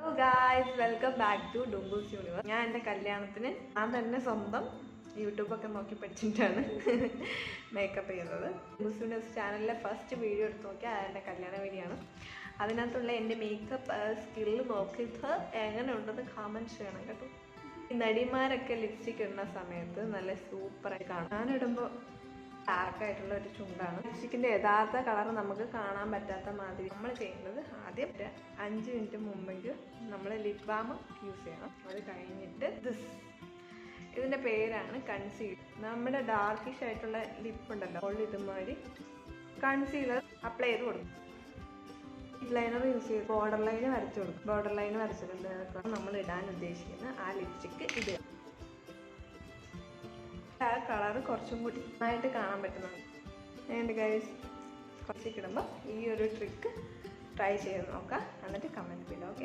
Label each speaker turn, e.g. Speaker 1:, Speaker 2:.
Speaker 1: Hello guys, welcome back to Dumboos universe. ഞാൻ എൻ്റെ കല്യാണത്തിന് ഞാൻ തന്നെ സ്വന്തം യൂട്യൂബൊക്കെ നോക്കി പഠിച്ചിട്ടാണ് മേക്കപ്പ് ചെയ്യുന്നത്. ഡുംബൂസ് യൂണിവേഴ്സ് ചാനലിലെ ഫസ്റ്റ് വീഡിയോ എടുത്ത് നോക്കിയാൽ അതെൻ്റെ കല്യാണ വീഡിയോ ആണ്. അതിനകത്തുള്ള എൻ്റെ മേക്കപ്പ് സ്കില്ല് നോക്കിയിട്ട് എങ്ങനെ ഉണ്ടെന്ന് കമൻറ്റ് ചെയ്യണം കേട്ടോ. ഈ നടിമാരൊക്കെ ലിപ്സ്റ്റിക് ഇടുന്ന സമയത്ത് നല്ല സൂപ്പറായി കാണും. ഞാനിടുമ്പോൾ ഡാർക്കായിട്ടുള്ള ഒരു ചുണ്ടാണ്. ലിപ്സ്റ്റിക്കിൻ്റെ യഥാർത്ഥ കളർ നമുക്ക് കാണാൻ പറ്റാത്ത മാതിരി നമ്മൾ ചെയ്യുന്നത് ആദ്യം 5 മിനിറ്റ് മുമ്പെങ്കിൽ നമ്മൾ ലിപ് ബാം യൂസ് ചെയ്യണം. അത് കഴിഞ്ഞിട്ട് ഇതിൻ്റെ പേരാണ് കൺസീലർ. നമ്മുടെ ഡാർക്കിഷ് ആയിട്ടുള്ള ലിപ്പ് ഉണ്ടല്ലോ, ഇതുമാതിരി കൺസീലർ അപ്ലൈ ചെയ്ത് കൊടുക്കും. ലിപ് ലൈനർ യൂസ് ചെയ്ത് ബോർഡർ ലൈൻ വരച്ചു കൊടുക്കും. ബോർഡർ ലൈൻ വരച്ചിട്ടുണ്ട് നമ്മൾ ഇടാൻ ഉദ്ദേശിക്കുന്ന ആ ലിപ്സ്റ്റിക്ക് ഇടുക. ആ കളർ കുറച്ചും കൂടി നന്നായിട്ട് കാണാൻ പറ്റുന്നുണ്ട്. എൻ്റെ ഗൈസ്, കുറച്ചൊക്കെ ഇടുമ്പോൾ ഈ ഒരു ട്രിക്ക് ട്രൈ ചെയ്ത് നോക്കാം. എന്നിട്ട് കമൻറ്റ് ചെയ്യുക. ഓക്കെ.